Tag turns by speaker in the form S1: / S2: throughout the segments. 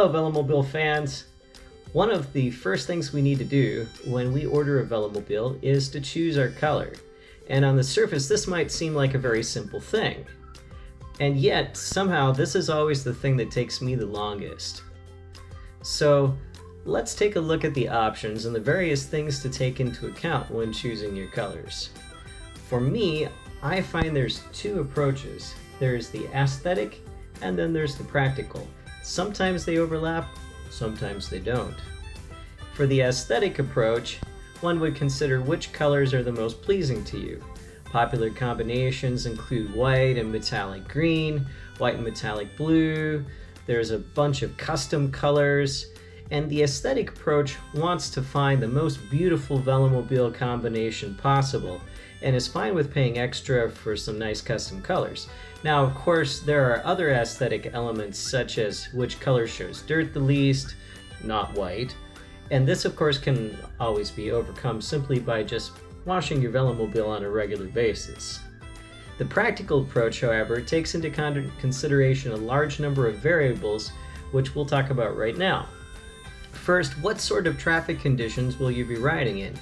S1: Hello Velomobile fans! One of the first things we need to do when we order a Velomobile is to choose our color. And on the surface this might seem like a very simple thing. And yet somehow this is always the thing that takes me the longest. So let's take a look at the options and the various things to take into account when choosing your colors. For me, I find there's two approaches. There's the aesthetic and then there's the practical. Sometimes they overlap, sometimes they don't. For the aesthetic approach, one would consider which colors are the most pleasing to you. Popular combinations include white and metallic green, white and metallic blue, there's a bunch of custom colors, and the aesthetic approach wants to find the most beautiful Velomobile combination possible, and is fine with paying extra for some nice custom colors. Now, of course, there are other aesthetic elements such as which color shows dirt the least, not white, and this of course can always be overcome simply by just washing your Velomobile on a regular basis. The practical approach, however, takes into consideration a large number of variables, which we'll talk about right now. First, what sort of traffic conditions will you be riding in?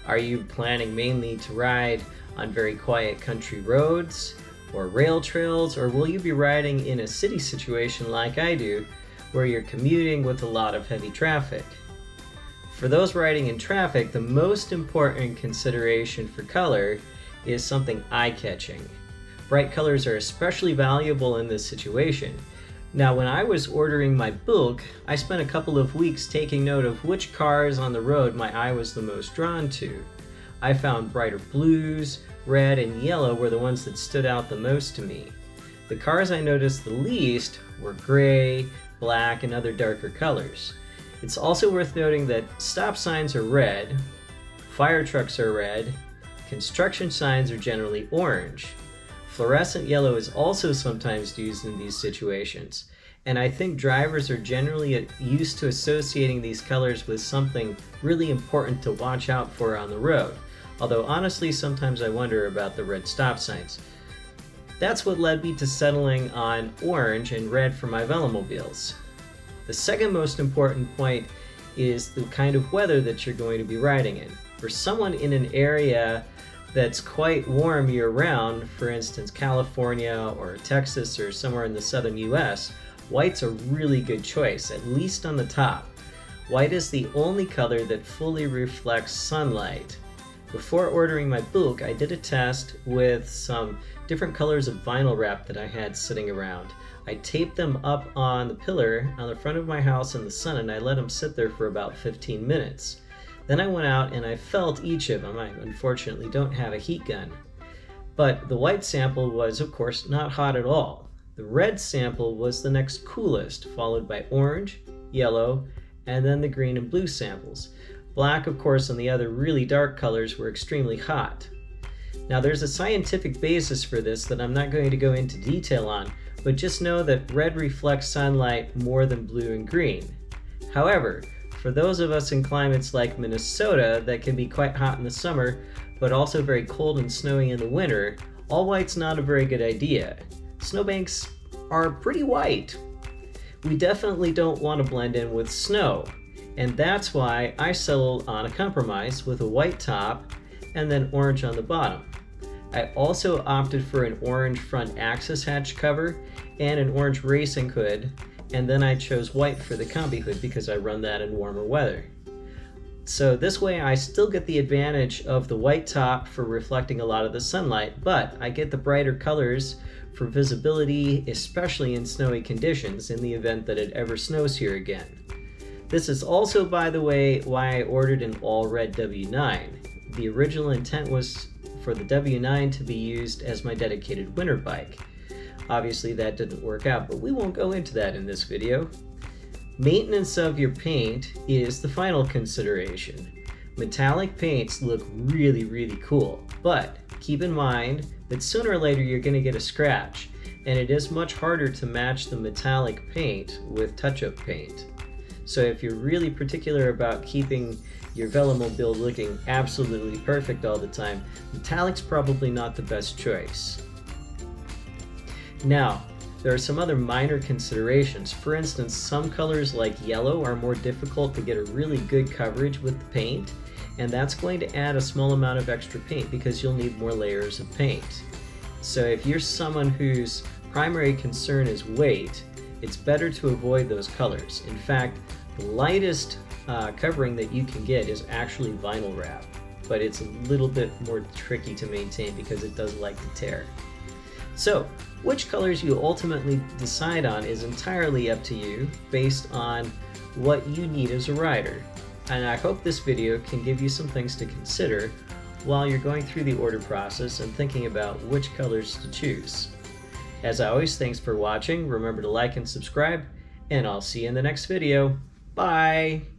S1: Are you planning mainly to ride on very quiet country roads or rail trails, or will you be riding in a city situation like I do, where you're commuting with a lot of heavy traffic? For those riding in traffic, the most important consideration for color is something eye-catching. Bright colors are especially valuable in this situation. Now, when I was ordering my bulk, I spent a couple of weeks taking note of which cars on the road my eye was the most drawn to. I found brighter blues, red, and yellow were the ones that stood out the most to me. The cars I noticed the least were gray, black, and other darker colors. It's also worth noting that stop signs are red, fire trucks are red, construction signs are generally orange. Fluorescent yellow is also sometimes used in these situations, and I think drivers are generally used to associating these colors with something really important to watch out for on the road, although honestly sometimes I wonder about the red stop signs. That's what led me to settling on orange and red for my Velomobiles. The second most important point is the kind of weather that you're going to be riding in. For someone in an area that's quite warm year-round, for instance California or Texas or somewhere in the southern US, white's a really good choice, at least on the top. White is the only color that fully reflects sunlight. Before ordering my bulk, I did a test with some different colors of vinyl wrap that I had sitting around. I taped them up on the pillar on the front of my house in the sun, and I let them sit there for about 15 minutes. Then I went out and I felt each of them. I unfortunately don't have a heat gun. But the white sample was, of course, not hot at all. The red sample was the next coolest, followed by orange, yellow, and then the green and blue samples. Black, of course, and the other really dark colors were extremely hot. Now, there's a scientific basis for this that I'm not going to go into detail on, but just know that red reflects sunlight more than blue and green. However, for those of us in climates like Minnesota that can be quite hot in the summer, but also very cold and snowy in the winter, all white's not a very good idea. Snowbanks are pretty white. We definitely don't want to blend in with snow, and that's why I settled on a compromise with a white top and then orange on the bottom. I also opted for an orange front access hatch cover and an orange racing hood, and then I chose white for the combi hood because I run that in warmer weather. So this way I still get the advantage of the white top for reflecting a lot of the sunlight, but I get the brighter colors for visibility, especially in snowy conditions in the event that it ever snows here again. This is also, by the way, why I ordered an all-red W9. The original intent was for the W9 to be used as my dedicated winter bike. Obviously that didn't work out, but we won't go into that in this video. Maintenance of your paint is the final consideration. Metallic paints look really cool, but keep in mind that sooner or later you're going to get a scratch, and it is much harder to match the metallic paint with touch-up paint. So if you're really particular about keeping your Velomobile looking absolutely perfect all the time, metallic's probably not the best choice. Now, There are some other minor considerations. For instance, some colors like yellow are more difficult to get a really good coverage with the paint, and that's going to add a small amount of extra paint because you'll need more layers of paint. So if you're someone whose primary concern is weight, it's better to avoid those colors. In fact, the lightest covering that you can get is actually vinyl wrap, but it's a little bit more tricky to maintain because it does like to tear. So, which colors you ultimately decide on is entirely up to you based on what you need as a rider. And I hope this video can give you some things to consider while you're going through the order process and thinking about which colors to choose. As always, thanks for watching. Remember to like and subscribe, and I'll see you in the next video. Bye!